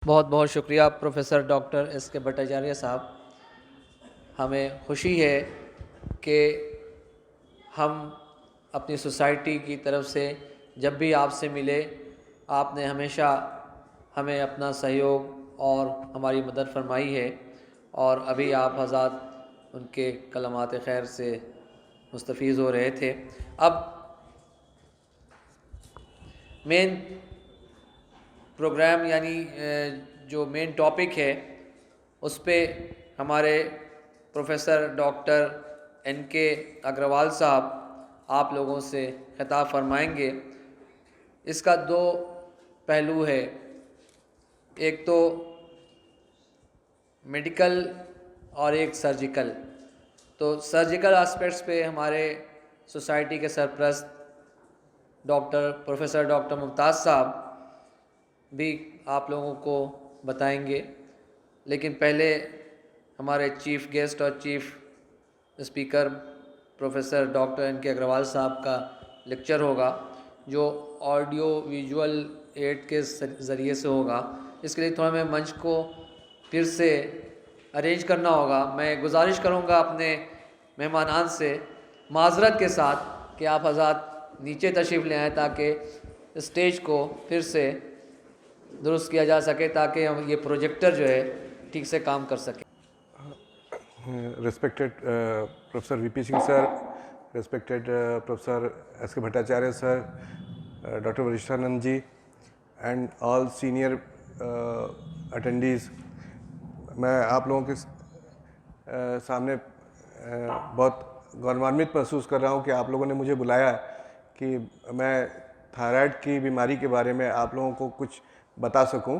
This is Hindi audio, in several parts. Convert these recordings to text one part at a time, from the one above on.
बहुत बहुत शुक्रिया प्रोफेसर डॉक्टर एस के भट्टाचार्य साहब। हमें खुशी है कि हम अपनी सोसाइटी की तरफ से जब भी आपसे मिले आपने हमेशा हमें अपना सहयोग और हमारी मदद फरमाई है, और अभी आप हज़रात उनके कलमात खैर से मुस्तफ़ीज़ हो रहे थे। अब मेन प्रोग्राम यानी जो मेन टॉपिक है उस पे हमारे professor doctor N K Agrawal साहब आप लोगों से खिताब फरमाएंगे। इसका दो पहलू है, एक तो मेडिकल और एक सर्जिकल। तो सर्जिकल एस्पेक्ट्स पे हमारे सोसाइटी के सरप्रस्त प्रोफेसर डॉक्टर मुमताज़ साहब भी आप लोगों को बताएंगे, लेकिन पहले हमारे चीफ़ गेस्ट और chief speaker professor doctor N K Agrawal साहब का लेक्चर होगा, जो ऑडियो विजुअल एड के ज़रिए से होगा। इसके लिए थोड़ा मैं मंच को फिर से अरेंज करना होगा। मैं गुजारिश करूंगा अपने मेहमानान से माजरत के साथ कि आप हज़रात नीचे तशरीफ़ ले आएँ ताकि स्टेज को फिर से दुरुस्त किया जा सके, ताकि हम ये प्रोजेक्टर जो है ठीक से काम कर सके। Respected Professor VP Singh sir, respected Professor S K Bhattacharya sir, Dr. Varishanand ji, and all senior attendees, मैं आप लोगों के सामने बहुत गौरवान्वित महसूस कर रहा हूँ कि आप लोगों ने मुझे बुलाया कि मैं थायराइड की बीमारी के बारे में आप लोगों को कुछ बता सकूं।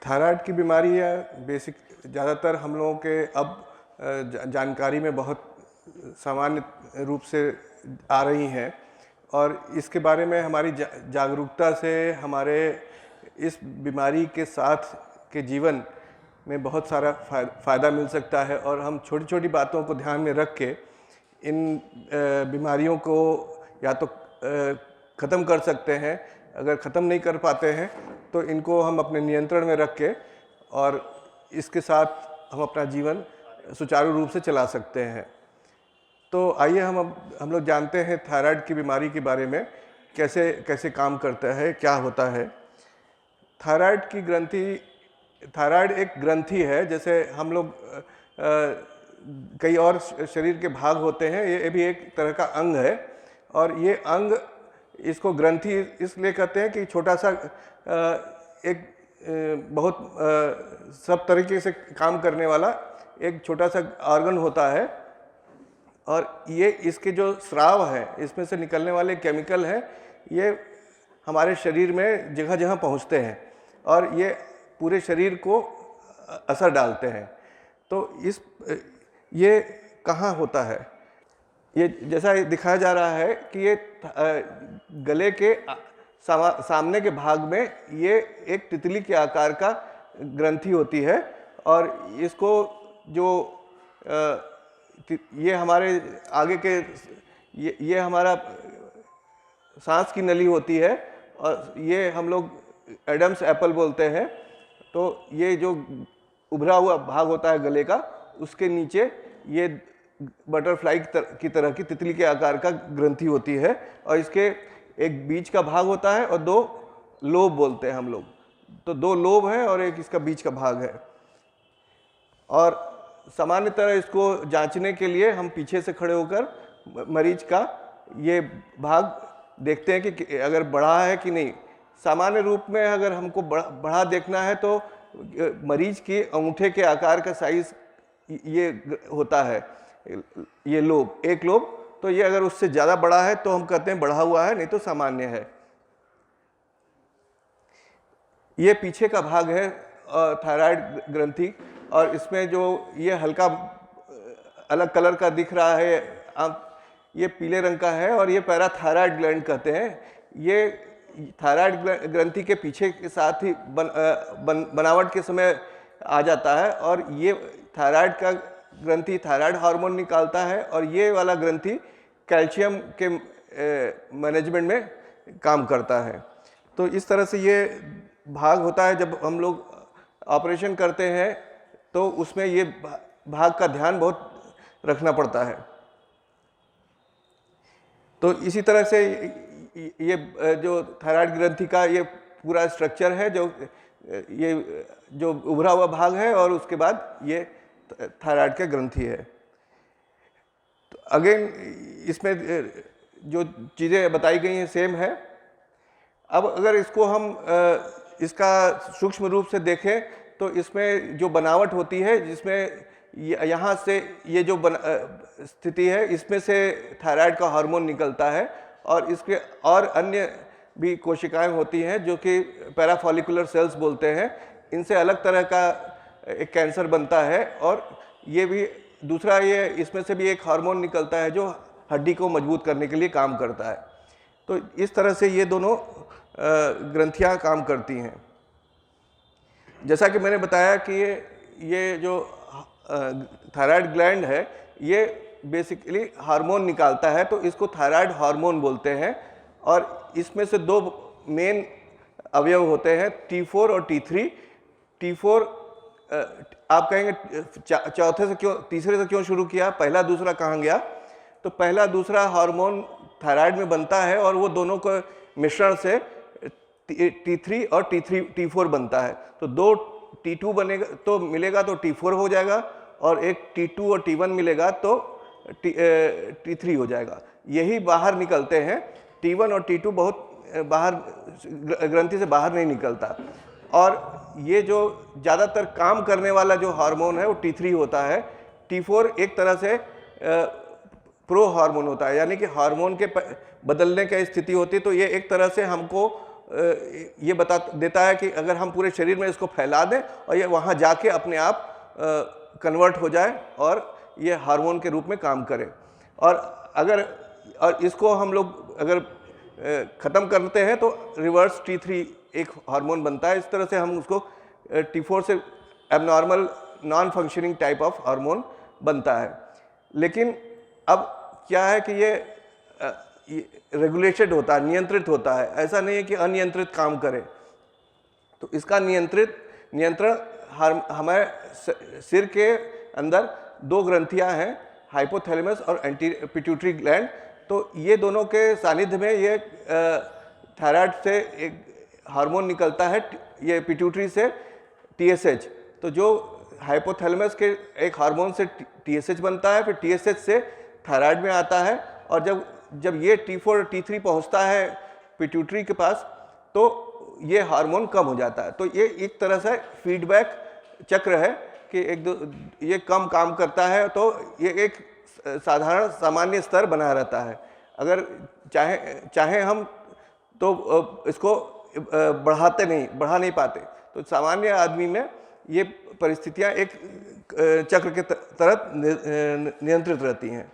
थायराइड की बीमारी है बेसिक, ज़्यादातर हम लोगों के अब जानकारी में बहुत सामान्य रूप से आ रही हैं, और इसके बारे में हमारी जागरूकता से हमारे इस बीमारी के साथ के जीवन में बहुत सारा फ़ायदा मिल सकता है। और हम छोटी छोटी बातों को ध्यान में रख के इन बीमारियों को या तो ख़त्म कर सकते हैं, अगर ख़त्म नहीं कर पाते हैं तो इनको हम अपने नियंत्रण में रख के और इसके साथ हम अपना जीवन सुचारू रूप से चला सकते हैं। तो आइए हम लोग जानते हैं थायराइड की बीमारी के बारे में, कैसे कैसे काम करता है, क्या होता है। थायराइड की ग्रंथि, थायराइड एक ग्रंथि है, जैसे हम लोग कई और शरीर के भाग होते हैं, ये भी एक तरह का अंग है। और ये अंग, इसको ग्रंथि इसलिए कहते हैं कि छोटा सा एक बहुत सब तरीके से काम करने वाला एक छोटा सा ऑर्गन होता है। और ये इसके जो स्राव है, इसमें से निकलने वाले केमिकल हैं, ये हमारे शरीर में जगह जगह पहुंचते हैं और ये पूरे शरीर को असर डालते हैं। तो ये कहाँ होता है? ये जैसा दिखाया जा रहा है कि ये गले के सामने के भाग में ये एक तितली के आकार का ग्रंथि होती है, और इसको जो ये हमारे आगे के ये हमारा सांस की नली होती है, और ये हम लोग एडम्स एप्पल बोलते हैं। तो ये जो उभरा हुआ भाग होता है गले का, उसके नीचे ये बटरफ्लाई की तरह की तितली के आकार का ग्रंथि होती है, और इसके एक बीच का भाग होता है और दो लोब बोलते हैं हम लोग। तो दो लोब हैं और एक इसका बीच का भाग है। और सामान्यतः इसको जांचने के लिए हम पीछे से खड़े होकर मरीज का ये भाग देखते हैं कि अगर बढ़ा है कि नहीं। सामान्य रूप में अगर हमको बढ़ा देखना है तो मरीज के अंगूठे के आकार का साइज ये होता है, ये लोब, एक लोब। तो ये अगर उससे ज़्यादा बड़ा है तो हम कहते हैं बढ़ा हुआ है, नहीं तो सामान्य है। ये पीछे का भाग है थायराइड ग्रंथि, और इसमें जो ये हल्का अलग कलर का दिख रहा है, ये पीले रंग का है, और ये पैराथायराइड ग्लैंड कहते हैं। ये थायराइड ग्रंथि के पीछे के साथ ही बनावट के समय आ जाता है, और ये थायराइड का ग्रंथि थायराइड हार्मोन निकालता है, और ये वाला ग्रंथि कैल्शियम के मैनेजमेंट में काम करता है। तो इस तरह से ये भाग होता है। जब हम लोग ऑपरेशन करते हैं तो उसमें ये भाग का ध्यान बहुत रखना पड़ता है। तो इसी तरह से ये जो थायराइड ग्रंथि का ये पूरा स्ट्रक्चर है, ये जो उभरा हुआ भाग है और उसके बाद ये थायराइड का ग्रंथि है। तो अगेन इसमें जो चीज़ें बताई गई हैं सेम है। अब अगर इसको हम इसका सूक्ष्म रूप से देखें तो इसमें जो बनावट होती है, जिसमें यहाँ से ये जो स्थिति है, इसमें से थायराइड का हार्मोन निकलता है और इसके और अन्य भी कोशिकाएं होती हैं जो कि पैराफॉलिकुलर सेल्स बोलते हैं। इनसे अलग तरह का एक कैंसर बनता है और ये भी दूसरा, ये इसमें से भी एक हार्मोन निकलता है जो हड्डी को मजबूत करने के लिए काम करता है। तो इस तरह से ये दोनों ग्रंथियां काम करती हैं। जैसा कि मैंने बताया कि ये जो थायराइड ग्लैंड है ये बेसिकली हार्मोन निकालता है, तो इसको थायराइड हार्मोन बोलते हैं। और इसमें से दो मेन अवयव होते हैं, T4 और T3। T4 आप कहेंगे चौथे से क्यों, तीसरे से क्यों शुरू किया, पहला दूसरा कहाँ गया? तो पहला दूसरा हार्मोन थायराइड में बनता है और वो दोनों को मिश्रण से T3 और T4 बनता है। तो दो T2 बनेगा तो मिलेगा तो T4 हो जाएगा, और एक T2 और T1 मिलेगा तो T3 हो जाएगा। यही बाहर निकलते हैं। T1 और T2 बहुत बाहर ग्रंथि से बाहर नहीं निकलता। और ये जो ज़्यादातर काम करने वाला जो हार्मोन है वो T3 होता है। T4 एक तरह से प्रो हार्मोन होता है, यानी कि हार्मोन के बदलने की स्थिति होती है। तो ये एक तरह से हमको ये बता देता है कि अगर हम पूरे शरीर में इसको फैला दें और ये वहाँ जाके अपने आप कन्वर्ट हो जाए और ये हार्मोन के रूप में काम करे। और इसको हम लोग अगर ख़त्म करते हैं तो रिवर्स T3 एक हार्मोन बनता है। इस तरह से हम उसको T4 से abnormal non functioning type of hormone बनता है। लेकिन अब क्या है कि ये रेगुलेटेड होता है, नियंत्रित होता है। ऐसा नहीं है कि अनियंत्रित काम करे। तो इसका नियंत्रण हमारे सिर के अंदर दो ग्रंथियां हैं, हाइपोथैलेमस और एंटी पिट्यूटरी ग्लैंड। तो ये दोनों के सानिध्य में ये थायराइड से एक हार्मोन निकलता है, ये पिट्यूटरी से TSH। तो जो हाइपोथैलेमस के एक हार्मोन से TSH बनता है, फिर TSH से थायराइड में आता है। और जब ये T4 और T3 पहुंचता है पिट्यूटरी के पास तो ये हार्मोन कम हो जाता है। तो ये एक तरह से फीडबैक चक्र है कि ये कम काम करता है तो ये एक साधारण सामान्य स्तर बना रहता है। अगर चाहे हम तो इसको बढ़ा नहीं पाते। तो सामान्य आदमी में ये परिस्थितियां एक चक्र के तरह नियंत्रित रहती हैं।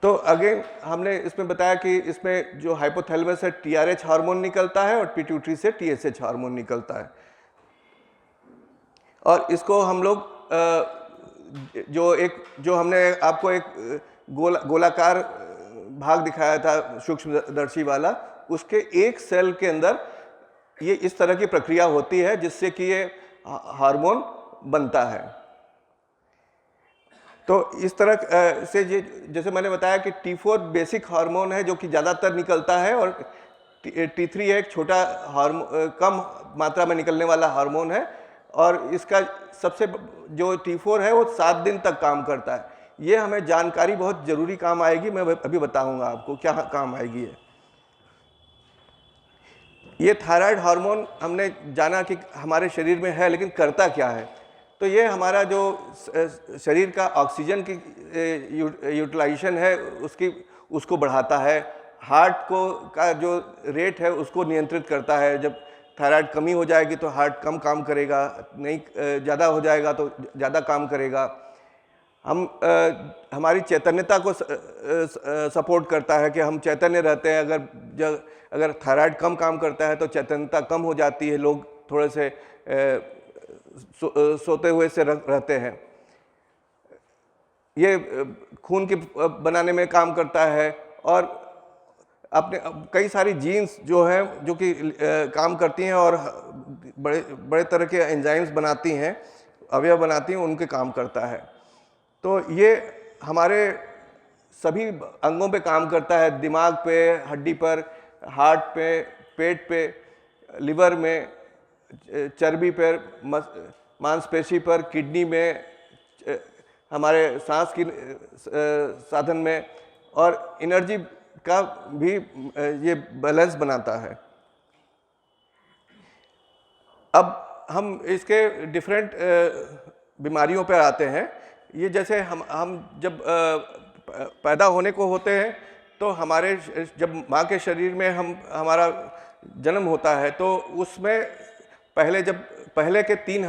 तो अगेन हमने इसमें बताया कि इसमें जो हाइपोथैलेमस से TRH हार्मोन निकलता है और पिट्यूटरी से TSH हार्मोन निकलता है। और इसको हम लोग जो हमने आपको एक गोलाकार भाग दिखाया था सूक्ष्मदर्शी वाला, उसके एक सेल के अंदर ये इस तरह की प्रक्रिया होती है जिससे कि ये हार्मोन बनता है। तो इस तरह से जैसे मैंने बताया कि T4 बेसिक हार्मोन है जो कि ज़्यादातर निकलता है, और T3 एक छोटा कम मात्रा में निकलने वाला हार्मोन है। और इसका सबसे जो T4 है वो 7 दिन तक काम करता है। ये हमें जानकारी बहुत ज़रूरी काम आएगी, मैं अभी बताऊंगा आपको क्या काम आएगी। ये थायराइड हार्मोन हमने जाना कि हमारे शरीर में है, लेकिन करता क्या है? तो ये हमारा जो शरीर का ऑक्सीजन की यूटिलाइजेशन है उसको बढ़ाता है। हार्ट का जो रेट है उसको नियंत्रित करता है। जब थायराइड कमी हो जाएगी तो हार्ट कम काम करेगा, नहीं ज़्यादा हो जाएगा तो ज़्यादा काम करेगा। हमारी चैतन्यता को सपोर्ट करता है कि हम चैतन्य रहते हैं। अगर थायराइड कम काम करता है तो चैतन्यता कम हो जाती है, लोग थोड़े से सोते हुए से रहते हैं। ये खून की बनाने में काम करता है। और अपने कई सारी जीन्स जो हैं जो कि काम करती हैं और बड़े बड़े तरह के एंजाइम्स बनाती हैं, अवयव बनाती हैं, उनके काम करता है। तो ये हमारे सभी अंगों पे काम करता है, दिमाग पे, हड्डी पर, हार्ट पे, पेट पे, लिवर में, चर्बी पर, मांसपेशी पर, किडनी में, हमारे सांस की साधन में, और एनर्जी का भी ये बैलेंस बनाता है। अब हम इसके डिफरेंट बीमारियों पर आते हैं। ये जैसे हम जब पैदा होने को होते हैं तो हमारे जब माँ के शरीर में हमारा जन्म होता है तो उसमें पहले के 3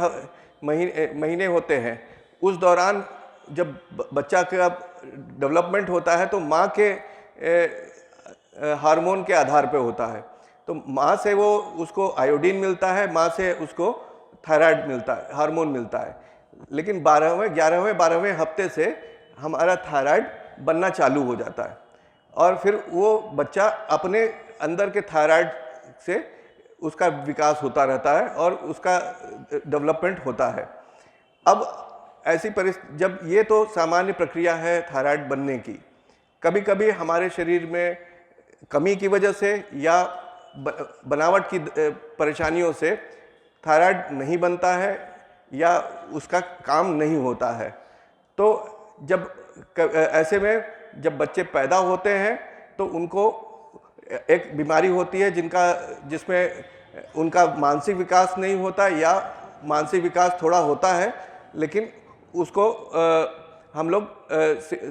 महीने होते हैं। उस दौरान जब बच्चा का डेवलपमेंट होता है तो माँ के हार्मोन के आधार पे होता है। तो माँ से वो उसको आयोडीन मिलता है, माँ से उसको थायराइड मिलता है, हार्मोन मिलता है। लेकिन 12वें 12वें हफ्ते से हमारा थायराइड बनना चालू हो जाता है और फिर वो बच्चा अपने अंदर के थायराइड से उसका विकास होता रहता है और उसका डेवलपमेंट होता है। अब ऐसी परिस्थिति, जब ये तो सामान्य प्रक्रिया है थायराइड बनने की, कभी कभी हमारे शरीर में कमी की वजह से या बनावट की परेशानियों से थायराइड नहीं बनता है या उसका काम नहीं होता है। तो जब ऐसे में जब बच्चे पैदा होते हैं तो उनको एक बीमारी होती है जिसमें उनका मानसिक विकास नहीं होता या मानसिक विकास थोड़ा होता है, लेकिन उसको हम लोग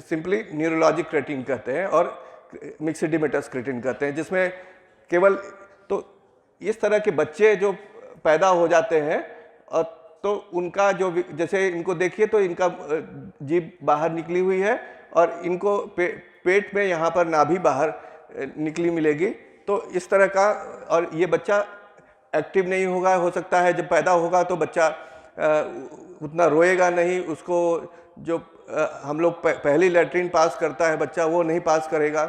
सिंपली न्यूरोलॉजिक क्रेटिन कहते हैं और मिक्सिडिमेटस क्रेटिन कहते हैं, जिसमें केवल तो इस तरह के बच्चे जो पैदा हो जाते हैं और तो उनका जो जैसे इनको देखिए तो इनका जीभ बाहर निकली हुई है और इनको पेट में यहाँ पर नाभि बाहर निकली मिलेगी। तो इस तरह का, और ये बच्चा एक्टिव नहीं होगा, हो सकता है जब पैदा होगा तो बच्चा उतना रोएगा नहीं, उसको जो हम लोग पहली लैट्रिन पास करता है बच्चा वो नहीं पास करेगा,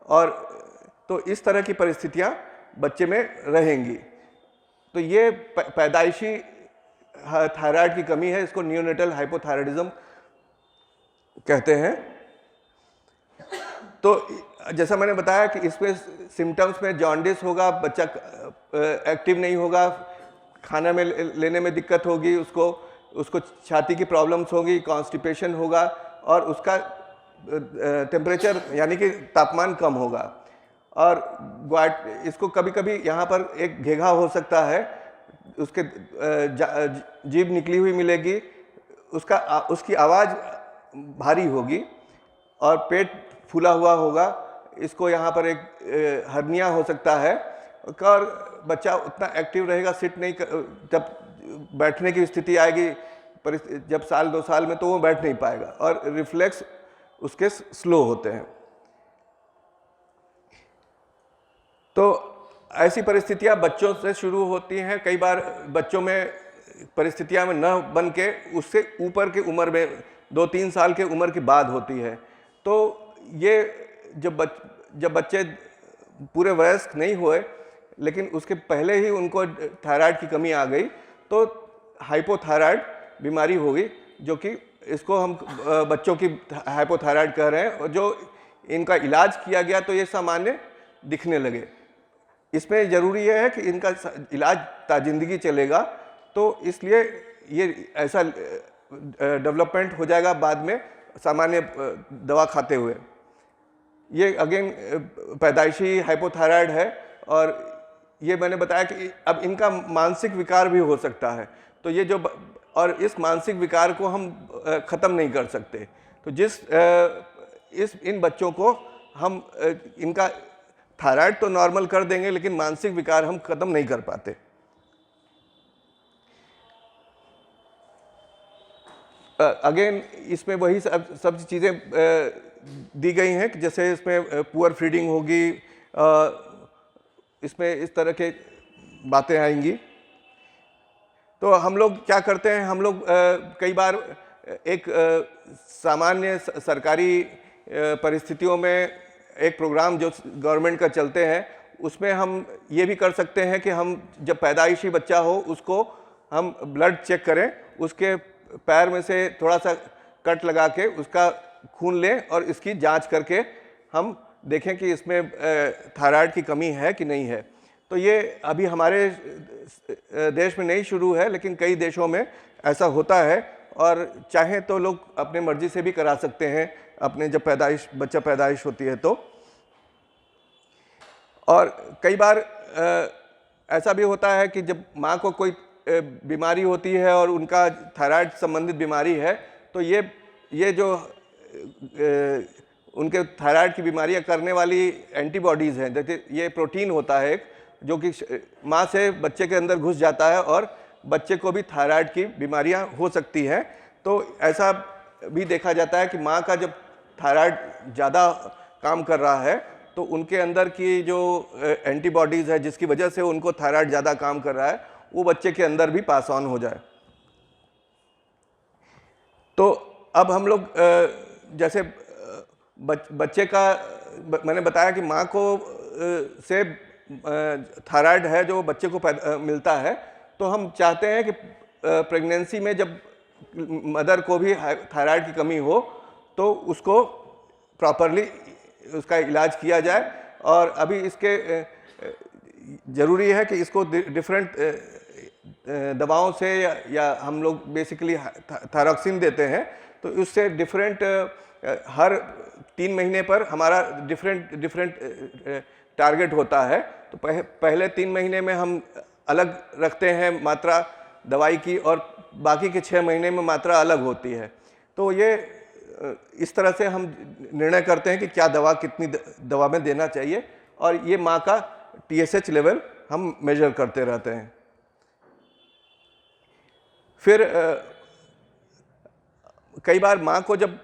और तो इस तरह की परिस्थितियाँ बच्चे में रहेंगी। तो ये पैदाइशी थायराइड की कमी है, इसको नियोनेटल हाइपोथायराइडिज्म कहते हैं। तो जैसा मैंने बताया कि इसमें सिम्टम्स में जॉन्डिस होगा, बच्चा एक्टिव नहीं होगा, खाना में लेने में दिक्कत होगी, उसको छाती की प्रॉब्लम्स होगी, कॉन्स्टिपेशन होगा और उसका टेम्परेचर यानी कि तापमान कम होगा। और इसको कभी कभी यहाँ पर एक घेघा हो सकता है, उसके जीभ निकली हुई मिलेगी, उसकी आवाज़ भारी होगी और पेट फूला हुआ होगा। इसको यहाँ पर एक हर्निया हो सकता है और बच्चा उतना एक्टिव रहेगा, सिट नहीं जब बैठने की स्थिति आएगी जब 1-2 साल में, तो वो बैठ नहीं पाएगा और रिफ्लेक्स उसके स्लो होते हैं। तो ऐसी परिस्थितियां बच्चों से शुरू होती हैं। कई बार बच्चों में परिस्थितियां में न बन के उससे ऊपर की उम्र में 2-3 साल के उम्र की बाद होती है। तो ये जब बच्चे पूरे वयस्क नहीं हुए लेकिन उसके पहले ही उनको थायराइड की कमी आ गई तो हाइपोथायराइड बीमारी होगी, जो कि इसको हम बच्चों की हाइपोथायराइड कह रहे हैं, और जो इनका इलाज किया गया तो ये सामान्य दिखने लगे। इसमें ज़रूरी यह है कि इनका इलाज ताजिंदगी चलेगा, तो इसलिए ये ऐसा डेवलपमेंट हो जाएगा बाद में सामान्य दवा खाते हुए। ये अगेन पैदाइशी हाइपोथायराइड है और ये मैंने बताया कि अब इनका मानसिक विकार भी हो सकता है। तो ये और इस मानसिक विकार को हम ख़त्म नहीं कर सकते। तो इन बच्चों को हम इनका थायराइड तो नॉर्मल कर देंगे लेकिन मानसिक विकार हम ख़त्म नहीं कर पाते। अगेन इसमें वही सब चीज़ें दी गई हैं कि जैसे इसमें पुअर फीडिंग होगी, इसमें इस तरह के बातें आएंगी। तो हम लोग क्या करते हैं, हम लोग कई बार एक सामान्य सरकारी परिस्थितियों में एक प्रोग्राम जो गवर्नमेंट का चलते हैं उसमें हम ये भी कर सकते हैं कि हम जब पैदाइशी बच्चा हो उसको हम ब्लड चेक करें, उसके पैर में से थोड़ा सा कट लगा के उसका खून लें और इसकी जांच करके हम देखें कि इसमें थायराइड की कमी है कि नहीं है। तो ये अभी हमारे देश में नहीं शुरू है, लेकिन कई देशों में ऐसा होता है और चाहे तो लोग अपने मर्जी से भी करा सकते हैं अपने जब बच्चा पैदाइश होती है तो। और कई बार ऐसा भी होता है कि जब माँ को कोई बीमारी होती है और उनका थायराइड संबंधित बीमारी है, तो ये जो उनके थायराइड की बीमारियां करने वाली एंटीबॉडीज़ हैं, जैसे ये प्रोटीन होता है एक, जो कि माँ से बच्चे के अंदर घुस जाता है और बच्चे को भी थायराइड की बीमारियां हो सकती हैं। तो ऐसा भी देखा जाता है कि माँ का जब थायराइड ज़्यादा काम कर रहा है तो उनके अंदर की जो एंटीबॉडीज़ है जिसकी वजह से उनको थायराइड ज़्यादा काम कर रहा है, वो बच्चे के अंदर भी पास ऑन हो जाए। तो अब हम लोग जैसे बच्चे का मैंने बताया कि माँ को से थायराइड है जो बच्चे को मिलता है, तो हम चाहते हैं कि प्रेगनेंसी में जब मदर को भी थायराइड की कमी हो तो उसको प्रॉपरली उसका इलाज किया जाए। और अभी इसके ज़रूरी है कि इसको डिफरेंट दवाओं से या हम लोग बेसिकली थायरॉक्सिन देते हैं, तो उससे डिफरेंट हर 3 महीने पर हमारा डिफरेंट टारगेट होता है। तो पहले 3 महीने में हम अलग रखते हैं मात्रा दवाई की और बाकी के 6 महीने में मात्रा अलग होती है। तो ये इस तरह से हम निर्णय करते हैं कि क्या दवा कितनी दवा में देना चाहिए, और ये माँ का TSH लेवल हम मेजर करते रहते हैं। फिर कई बार माँ को जब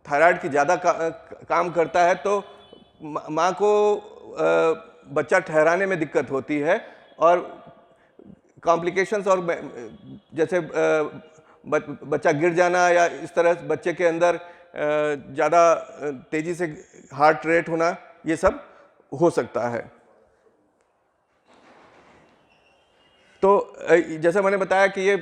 थायराइड की ज़्यादा काम करता है तो माँ को बच्चा ठहराने में दिक्कत होती है और कॉम्प्लिकेशंस, और जैसे बच्चा गिर जाना या इस तरह बच्चे के अंदर ज़्यादा तेज़ी से हार्ट रेट होना, ये सब हो सकता है। तो जैसे मैंने बताया कि ये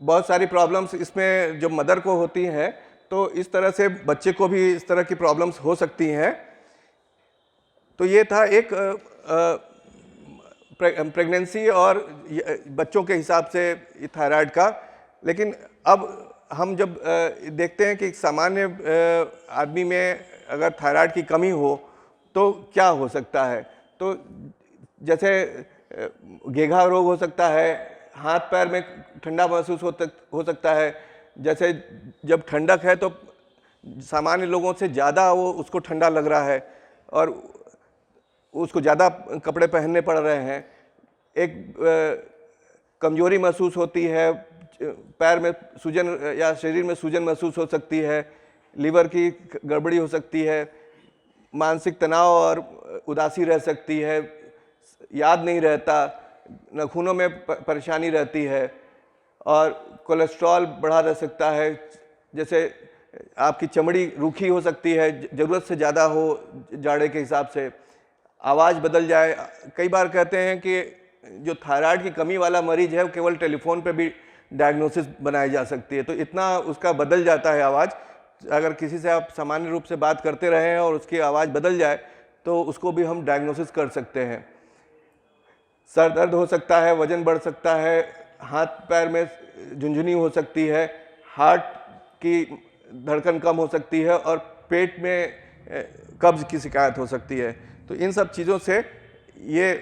बहुत सारी प्रॉब्लम्स इसमें जो मदर को होती हैं, तो इस तरह से बच्चे को भी इस तरह की प्रॉब्लम्स हो सकती हैं। तो ये था एक प्रेगनेंसी और बच्चों के हिसाब से थायराइड का। लेकिन अब हम जब देखते हैं कि सामान्य आदमी में अगर थायराइड की कमी हो तो क्या हो सकता है, तो जैसे घेघा रोग हो सकता है, हाथ पैर में ठंडा महसूस हो सकता है। जैसे जब ठंडक है तो सामान्य लोगों से ज़्यादा उसको ठंडा लग रहा है और उसको ज़्यादा कपड़े पहनने पड़ रहे हैं। एक कमजोरी महसूस होती है, पैर में सूजन या शरीर में सूजन महसूस हो सकती है, लीवर की गड़बड़ी हो सकती है, मानसिक तनाव और उदासी रह सकती है, याद नहीं रहता, नाखूनों में परेशानी रहती है और कोलेस्ट्रॉल बढ़ा रह सकता है। जैसे आपकी चमड़ी रूखी हो सकती है, ज़रूरत से ज़्यादा हो जाड़े के हिसाब से, आवाज़ बदल जाए। कई बार कहते हैं कि जो थायराइड की कमी वाला मरीज है वो केवल टेलीफोन पे भी डायग्नोसिस बनाई जा सकती है, तो इतना उसका बदल जाता है आवाज़। अगर किसी से आप सामान्य रूप से बात करते रहें और उसकी आवाज़ बदल जाए तो उसको भी हम डायग्नोसिस कर सकते हैं। सर दर्द हो सकता है, वजन बढ़ सकता है, हाथ पैर में झुंझुनी हो सकती है, हार्ट की धड़कन कम हो सकती है और पेट में कब्ज की शिकायत हो सकती है। तो इन सब चीज़ों से ये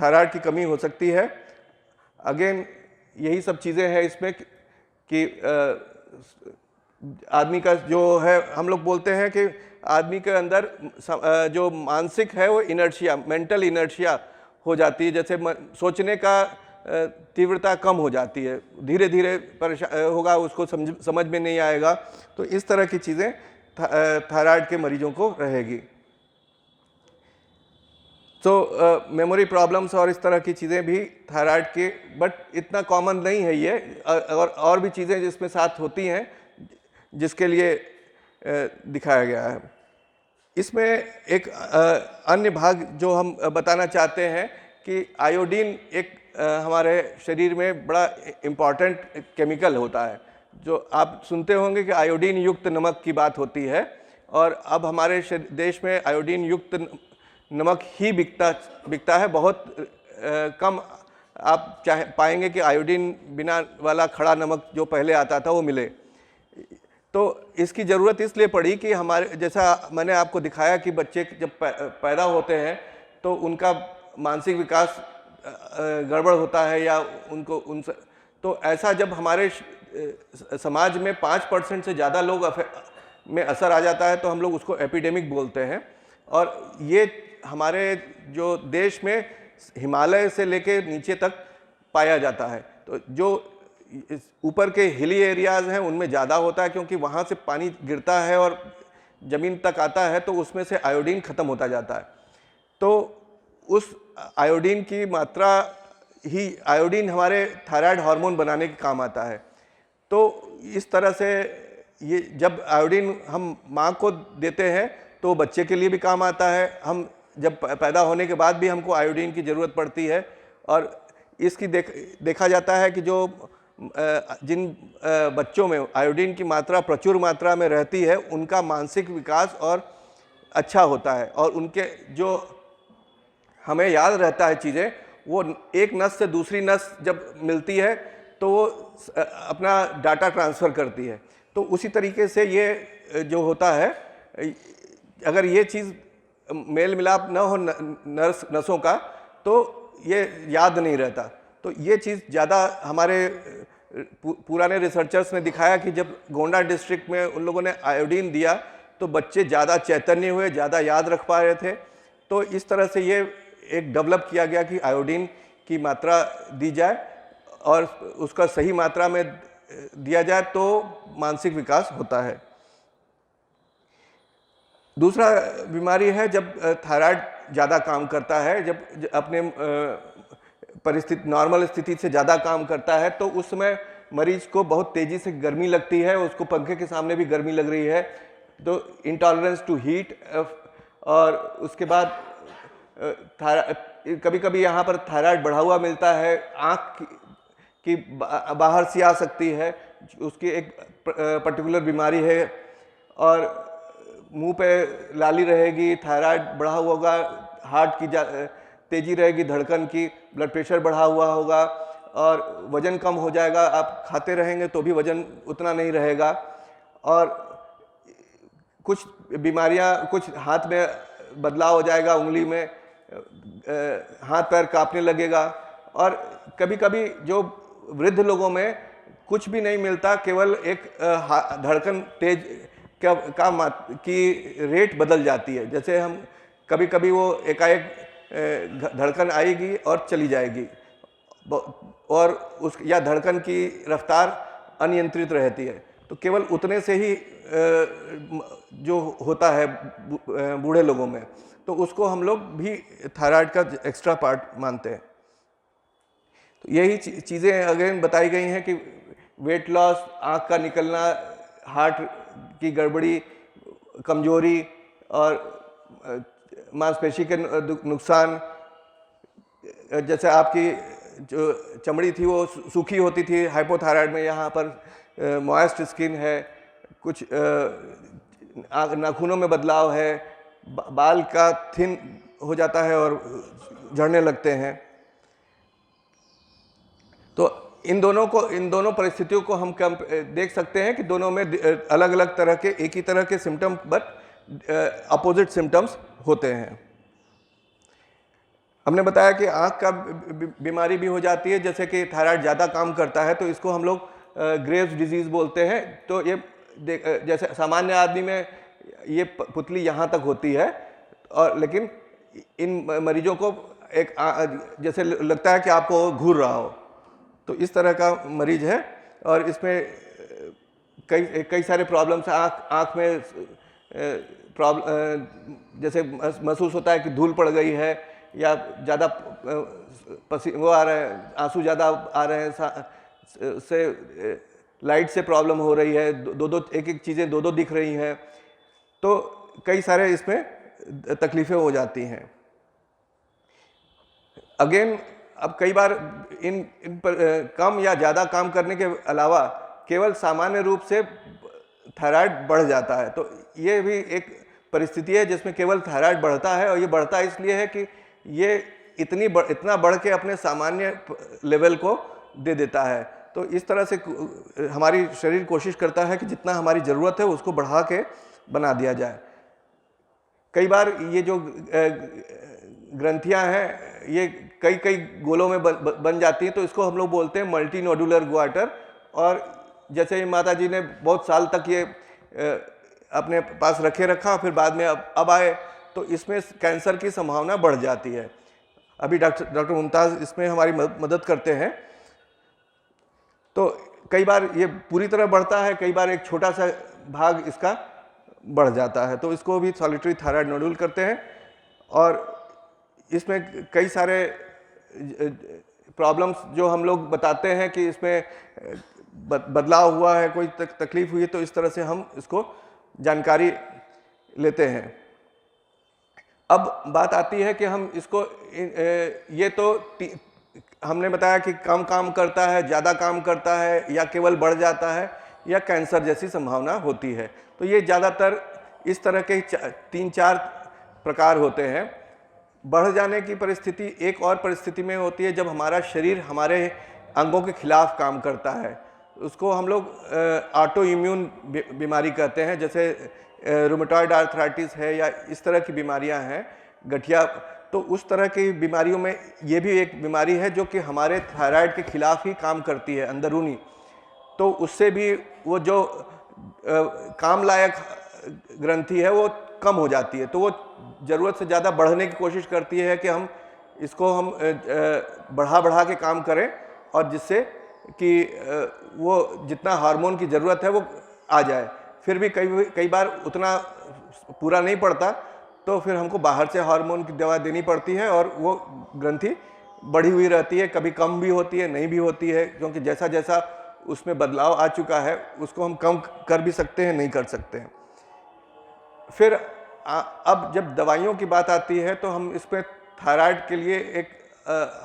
थायराइड की कमी हो सकती है। अगेन यही सब चीज़ें हैं इसमें कि आदमी का जो है, हम लोग बोलते हैं कि आदमी के अंदर जो मानसिक है वो इनर्शिया, मेंटल इनर्शिया हो जाती है। जैसे सोचने का तीव्रता कम हो जाती है, धीरे धीरे परेशान होगा, उसको समझ में नहीं आएगा। तो इस तरह की चीज़ें थायराइड के मरीजों को रहेगी। तो मेमोरी प्रॉब्लम्स और इस तरह की चीज़ें भी थायराइड के, बट इतना कॉमन नहीं है ये, और भी चीज़ें जिसमें साथ होती हैं जिसके लिए दिखाया गया है। इसमें एक अन्य भाग जो हम बताना चाहते हैं कि आयोडीन एक हमारे शरीर में बड़ा इम्पॉर्टेंट केमिकल होता है। जो आप सुनते होंगे कि आयोडीन युक्त नमक की बात होती है, और अब हमारे देश में आयोडीन युक्त नमक ही बिकता है। बहुत कम आप चाहे पाएंगे कि आयोडीन बिना वाला खड़ा नमक जो पहले आता था वो मिले। तो इसकी ज़रूरत इसलिए पड़ी कि हमारे, जैसा मैंने आपको दिखाया कि बच्चे जब पैदा होते हैं तो उनका मानसिक विकास गड़बड़ होता है या तो ऐसा जब हमारे समाज में 5% से ज़्यादा लोग में असर आ जाता है तो हम लोग उसको एपिडेमिक बोलते हैं। और ये हमारे जो देश में हिमालय से लेके नीचे तक पाया जाता है। तो जो ऊपर के हिली एरियाज़ हैं उनमें ज़्यादा होता है, क्योंकि वहाँ से पानी गिरता है और ज़मीन तक आता है तो उसमें से आयोडीन ख़त्म होता जाता है। तो उस आयोडीन की मात्रा ही, आयोडीन हमारे थायराइड हार्मोन बनाने के काम आता है। तो इस तरह से ये जब आयोडीन हम माँ को देते हैं तो बच्चे के लिए भी काम आता है। हम जब पैदा होने के बाद भी हमको आयोडीन की ज़रूरत पड़ती है। और इसकी देखा जाता है कि जो जिन बच्चों में आयोडीन की मात्रा प्रचुर मात्रा में रहती है उनका मानसिक विकास और अच्छा होता है, और उनके जो हमें याद रहता है चीज़ें, वो एक नस से दूसरी नस जब मिलती है तो वो अपना डाटा ट्रांसफ़र करती है। तो उसी तरीके से ये जो होता है, अगर ये चीज़ मेल मिलाप न हो नसों का तो ये याद नहीं रहता। तो ये चीज़ ज़्यादा हमारे पुराने रिसर्चर्स ने दिखाया कि जब गोंडा डिस्ट्रिक्ट में उन लोगों ने आयोडीन दिया तो बच्चे ज़्यादा चैतन्य हुए, ज़्यादा याद रख पा रहे थे। तो इस तरह से ये एक डेवलप किया गया कि आयोडीन की मात्रा दी जाए और उसका सही मात्रा में दिया जाए तो मानसिक विकास होता है। दूसरा बीमारी है जब थायराइड ज़्यादा काम करता है, जब अपने परिस्थिति नॉर्मल स्थिति से ज़्यादा काम करता है तो उस समय मरीज को बहुत तेज़ी से गर्मी लगती है, उसको पंखे के सामने भी गर्मी लग रही है, तो इंटॉलरेंस टू हीट। और उसके बाद कभी कभी यहाँ पर थायराइड बढ़ा हुआ मिलता है, आँख की बाहर सी आ सकती है, उसकी एक पर्टिकुलर बीमारी है। और मुंह पे लाली रहेगी, थायराइड बढ़ा हुआ होगा, हार्ट की तेज़ी रहेगी, धड़कन की, ब्लड प्रेशर बढ़ा हुआ होगा और वज़न कम हो जाएगा। आप खाते रहेंगे तो भी वज़न उतना नहीं रहेगा। और कुछ बीमारियां, कुछ हाथ में बदलाव हो जाएगा, उंगली में हाथ पैर कांपने लगेगा। और कभी कभी जो वृद्ध लोगों में कुछ भी नहीं मिलता, केवल एक धड़कन तेज की रेट बदल जाती है। जैसे हम कभी कभी वो एकाएक धड़कन आएगी और चली जाएगी, और उस या धड़कन की रफ्तार अनियंत्रित रहती है। तो केवल उतने से ही जो होता है बूढ़े लोगों में, तो उसको हम लोग भी थायराइड का एक्स्ट्रा पार्ट मानते हैं। तो यही चीज़ें अगेन बताई गई हैं कि वेट लॉस, आँख का निकलना, हार्ट की गड़बड़ी, कमजोरी और मांसपेशी के नुकसान, जैसे आपकी जो चमड़ी थी वो सूखी होती थी हाइपोथायराइड में, यहाँ पर मॉइस्ट स्किन है, कुछ नाखूनों में बदलाव है, बाल का थिन हो जाता है और झड़ने लगते हैं। तो इन दोनों परिस्थितियों को हम देख सकते हैं कि दोनों में अलग अलग तरह के, एक ही तरह के सिम्टम बट अपोजिट सिम्टम्स होते हैं। हमने बताया कि आँख का बीमारी भी हो जाती है, जैसे कि थायराइड ज़्यादा काम करता है तो इसको हम लोग ग्रेव्स डिजीज़ बोलते हैं। तो ये जैसे सामान्य आदमी में ये पुतली यहाँ तक होती है, और लेकिन इन मरीजों को एक जैसे लगता है कि आपको घूर रहा हो, तो इस तरह का मरीज है। और इसमें कई सारे प्रॉब्लम्स, आँख में जैसे महसूस होता है कि धूल पड़ गई है, या ज़्यादा वो आ रहे हैं, आंसू ज़्यादा आ रहे हैं, से लाइट से प्रॉब्लम हो रही है, एक एक चीज़ें दो दिख रही हैं, तो कई सारे इसमें तकलीफ़ें हो जाती हैं। अगेन अब कई बार इन पर कम या ज़्यादा काम करने के अलावा केवल सामान्य रूप से थायराइड बढ़ जाता है। तो ये भी एक परिस्थिति है जिसमें केवल थायराइड बढ़ता है, और ये बढ़ता इसलिए है कि ये इतना बढ़ के अपने सामान्य लेवल को दे देता है। तो इस तरह से हमारी शरीर कोशिश करता है कि जितना हमारी ज़रूरत है उसको बढ़ा के बना दिया जाए। कई बार ये जो ग्रंथियां हैं ये कई कई गोलों में बन जाती हैं, तो इसको हम लोग बोलते हैं मल्टी नोडुलर ग्वाटर। और जैसे ही माता जी ने बहुत साल तक ये अपने पास रखा, फिर बाद में अब आए, तो इसमें कैंसर की संभावना बढ़ जाती है। अभी डॉक्टर मुमताज़ इसमें हमारी मदद करते हैं। तो कई बार ये पूरी तरह बढ़ता है, कई बार एक छोटा सा भाग इसका बढ़ जाता है, तो इसको भी सॉलिटरी थायराइड नोडुल करते हैं। और इसमें कई सारे प्रॉब्लम्स जो हम लोग बताते हैं कि इसमें बदलाव हुआ है, कोई तकलीफ हुई है, तो इस तरह से हम इसको जानकारी लेते हैं। अब बात आती है कि हम इसको ये तो हमने बताया कि कम काम करता है, ज़्यादा काम करता है, या केवल बढ़ जाता है, या कैंसर जैसी संभावना होती है। तो ये ज़्यादातर इस तरह के 3-4 प्रकार होते हैं। बढ़ जाने की परिस्थिति एक और परिस्थिति में होती है जब हमारा शरीर हमारे अंगों के खिलाफ काम करता है। उसको हम लोग ऑटो इम्यून बीमारी कहते हैं, जैसे रूमेटॉइड आर्थराइटिस है या इस तरह की बीमारियां हैं, गठिया। तो उस तरह की बीमारियों में ये भी एक बीमारी है जो कि हमारे थायराइड के खिलाफ ही काम करती है, अंदरूनी। तो उससे भी वो जो काम लायक ग्रंथि है वो कम हो जाती है, तो वो ज़रूरत से ज़्यादा बढ़ने की कोशिश करती है कि हम इसको बढ़ा के काम करें, और जिससे कि वो जितना हार्मोन की ज़रूरत है वो आ जाए। फिर भी कई बार उतना पूरा नहीं पड़ता, तो फिर हमको बाहर से हार्मोन की दवा देनी पड़ती है, और वो ग्रंथि बढ़ी हुई रहती है, कभी कम भी होती है, नहीं भी होती है, क्योंकि जैसा जैसा उसमें बदलाव आ चुका है उसको हम कम कर भी सकते हैं, नहीं कर सकते हैं। फिर अब जब दवाइयों की बात आती है तो हम इस पर थायराइड के लिए एक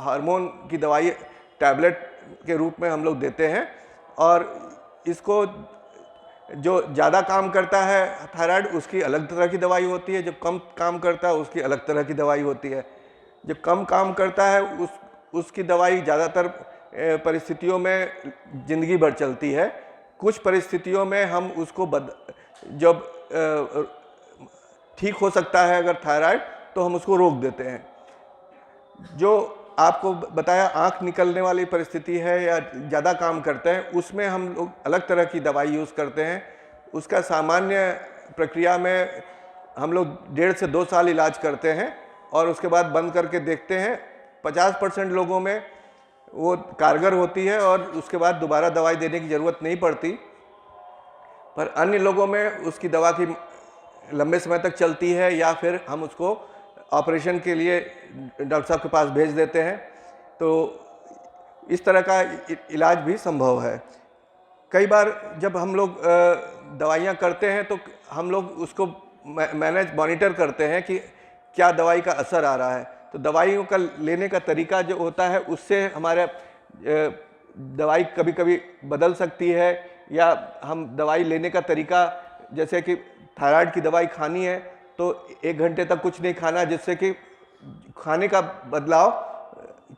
हार्मोन की दवाई टैबलेट के रूप में हम लोग देते हैं, और इसको जो ज़्यादा काम करता है थायराइड उसकी अलग तरह की दवाई होती है, जो कम काम करता है उसकी अलग तरह की दवाई होती है। जो कम काम करता है उसकी दवाई ज़्यादातर परिस्थितियों में ज़िंदगी भर चलती है। कुछ परिस्थितियों में हम उसको जब ठीक हो सकता है अगर थायराइड, तो हम उसको रोक देते हैं। जो आपको बताया आँख निकलने वाली परिस्थिति है या ज़्यादा काम करते हैं, उसमें हम लोग अलग तरह की दवाई यूज़ करते हैं। उसका सामान्य प्रक्रिया में हम लोग 1.5 से 2 साल इलाज करते हैं, और उसके बाद बंद करके देखते हैं। 50% लोगों में वो कारगर होती है और उसके बाद दोबारा दवाई देने की ज़रूरत नहीं पड़ती, पर अन्य लोगों में उसकी दवा की लंबे समय तक चलती है, या फिर हम उसको ऑपरेशन के लिए डॉक्टर साहब के पास भेज देते हैं। तो इस तरह का इलाज भी संभव है। कई बार जब हम लोग दवाइयाँ करते हैं तो हम लोग उसको मॉनिटर करते हैं कि क्या दवाई का असर आ रहा है। तो दवाइयों का लेने का तरीका जो होता है उससे हमारा दवाई कभी कभी बदल सकती है, या हम दवाई लेने का तरीका, जैसे कि थायराइड की दवाई खानी है तो 1 घंटे तक कुछ नहीं खाना, जिससे कि खाने का बदलाव,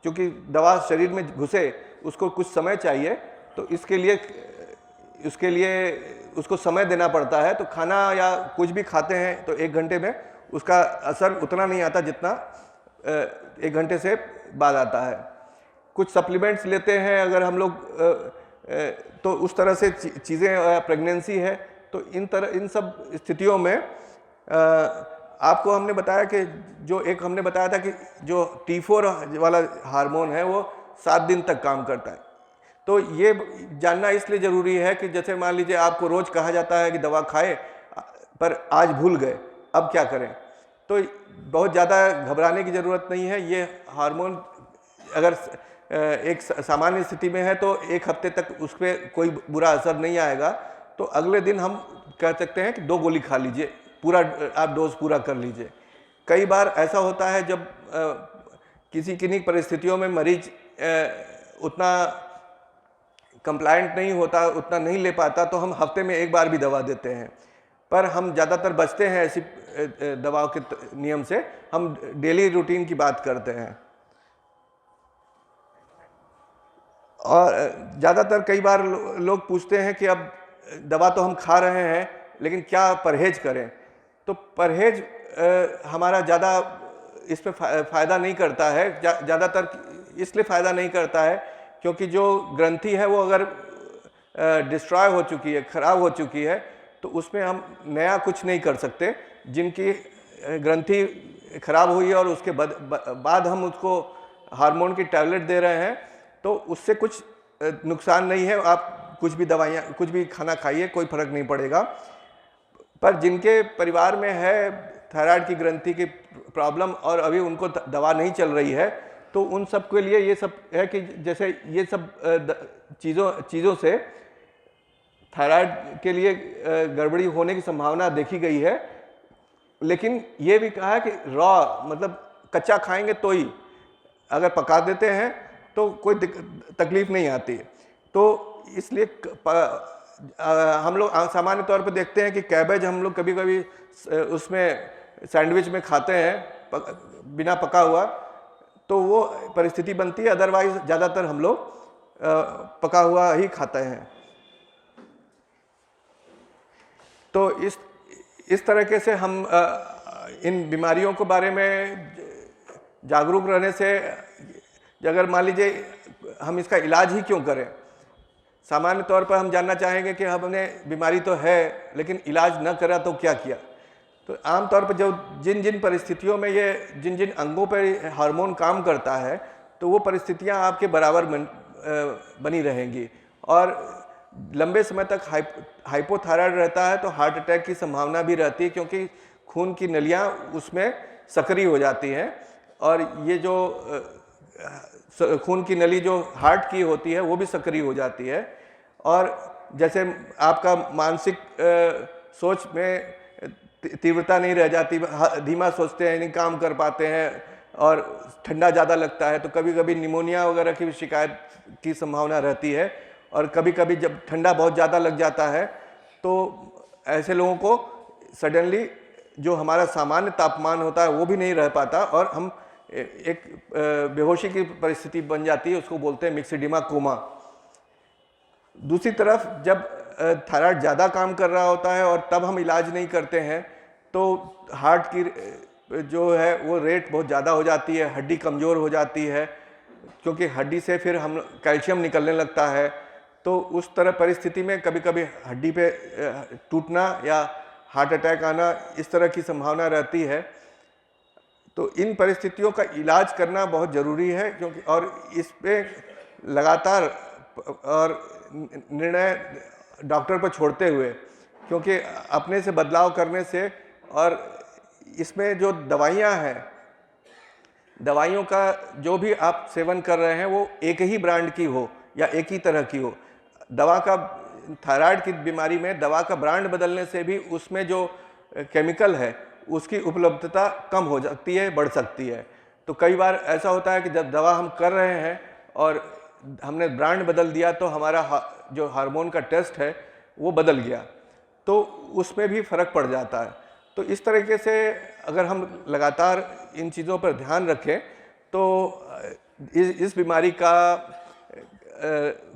क्योंकि दवा शरीर में घुसे उसको कुछ समय चाहिए, तो उसके लिए उसको समय देना पड़ता है। तो खाना या कुछ भी खाते हैं तो 1 घंटे में उसका असर उतना नहीं आता जितना 1 घंटे से बाद आता है। कुछ सप्लीमेंट्स लेते हैं अगर हम लोग, तो उस तरह से चीज़ें, प्रेगनेंसी है, तो इन सब स्थितियों में आपको हमने बताया कि हमने बताया था कि जो T4 वाला हार्मोन है वो 7 दिन तक काम करता है। तो ये जानना इसलिए ज़रूरी है कि जैसे मान लीजिए आपको रोज़ कहा जाता है कि दवा खाएं, पर आज भूल गए, अब क्या करें? तो बहुत ज़्यादा घबराने की ज़रूरत नहीं है। ये हार्मोन अगर एक सामान्य स्थिति में है तो 1 हफ्ते तक उस पर कोई बुरा असर नहीं आएगा। तो अगले दिन हम कह सकते हैं कि 2 गोली खा लीजिए पूरा आप डोज पूरा कर लीजिए। कई बार ऐसा होता है जब किसी किन्हीं परिस्थितियों में मरीज उतना कंप्लायंट नहीं होता, उतना नहीं ले पाता, तो हम हफ्ते में एक बार भी दवा देते हैं। पर हम ज़्यादातर बचते हैं ऐसी दवाओं के नियम से, हम डेली रूटीन की बात करते हैं। और ज़्यादातर कई बार लोग पूछते हैं कि अब दवा तो हम खा रहे हैं लेकिन क्या परहेज करें। तो परहेज हमारा ज़्यादा इसमें फ़ायदा नहीं करता है। ज़्यादातर इसलिए फ़ायदा नहीं करता है क्योंकि जो ग्रंथि है वो अगर डिस्ट्रॉय हो चुकी है, ख़राब हो चुकी है, तो उसमें हम नया कुछ नहीं कर सकते। जिनकी ग्रंथि ख़राब हुई है और उसके बाद हम उसको हार्मोन की टैबलेट दे रहे हैं, तो उससे कुछ नुकसान नहीं है। आप कुछ भी दवाइयाँ, कुछ भी खाना खाइए, कोई फ़र्क नहीं पड़ेगा। पर जिनके परिवार में है थायराइड की ग्रंथि की प्रॉब्लम और अभी उनको दवा नहीं चल रही है, तो उन सब के लिए ये सब है कि जैसे ये सब चीज़ों से थायराइड के लिए गड़बड़ी होने की संभावना देखी गई है। लेकिन ये भी कहा है कि रॉ मतलब कच्चा खाएंगे तो ही, अगर पका देते हैं तो कोई तकलीफ नहीं आती। तो इसलिए हम लोग सामान्य तौर पे देखते हैं कि कैबेज हम लोग कभी कभी उसमें सैंडविच में खाते हैं बिना पका हुआ, तो वो परिस्थिति बनती है। अदरवाइज ज़्यादातर हम लोग पका हुआ ही खाते हैं। तो इस तरीके से हम इन बीमारियों के बारे में जागरूक रहने से, अगर मान लीजिए हम इसका इलाज ही क्यों करें, सामान्य तौर पर हम जानना चाहेंगे कि हमने बीमारी तो है लेकिन इलाज न करा तो क्या किया। तो आमतौर पर जो जिन जिन परिस्थितियों में ये जिन जिन अंगों पर हार्मोन काम करता है, तो वो परिस्थितियां आपके बराबर बनी रहेंगी और लंबे समय तक हाइपोथायराइड रहता है तो हार्ट अटैक की संभावना भी रहती है, क्योंकि खून की नलियां उसमें सक्रिय हो जाती हैं। और ये जो खून की नली जो हार्ट की होती है वो भी सक्रिय हो जाती है। और जैसे आपका मानसिक सोच में तीव्रता नहीं रह जाती, धीमा सोचते हैं, नहीं काम कर पाते हैं और ठंडा ज़्यादा लगता है, तो कभी कभी निमोनिया वगैरह की शिकायत की संभावना रहती है। और कभी कभी जब ठंडा बहुत ज़्यादा लग जाता है तो ऐसे लोगों को सडनली जो हमारा सामान्य तापमान होता है वो भी नहीं रह पाता और हम एक बेहोशी की परिस्थिति बन जाती है, उसको बोलते हैं मिक्सिडिमा कोमा। दूसरी तरफ जब थायराइड ज़्यादा काम कर रहा होता है और तब हम इलाज नहीं करते हैं तो हार्ट की जो है वो रेट बहुत ज़्यादा हो जाती है, हड्डी कमज़ोर हो जाती है, क्योंकि हड्डी से फिर हम कैल्शियम निकलने लगता है। तो उस तरह परिस्थिति में कभी कभी हड्डी पे टूटना या हार्ट अटैक आना, इस तरह की संभावना रहती है। तो इन परिस्थितियों का इलाज करना बहुत ज़रूरी है, क्योंकि और इस पे लगातार और निर्णय डॉक्टर पर छोड़ते हुए, क्योंकि अपने से बदलाव करने से, और इसमें जो दवाइयाँ हैं, दवाइयों का जो भी आप सेवन कर रहे हैं वो एक ही ब्रांड की हो या एक ही तरह की हो। दवा का थायराइड की बीमारी में दवा का ब्रांड बदलने से भी उसमें जो केमिकल है उसकी उपलब्धता कम हो सकती है, बढ़ सकती है। तो कई बार ऐसा होता है कि जब दवा हम कर रहे हैं और हमने ब्रांड बदल दिया तो हमारा जो हार्मोन का टेस्ट है वो बदल गया, तो उसमें भी फ़र्क पड़ जाता है। तो इस तरीके से अगर हम लगातार इन चीज़ों पर ध्यान रखें तो इस बीमारी का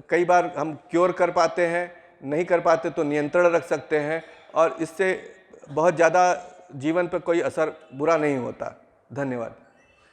कई बार हम क्योर कर पाते हैं, नहीं कर पाते तो नियंत्रण रख सकते हैं और इससे बहुत ज़्यादा जीवन पर कोई असर बुरा नहीं होता। धन्यवाद।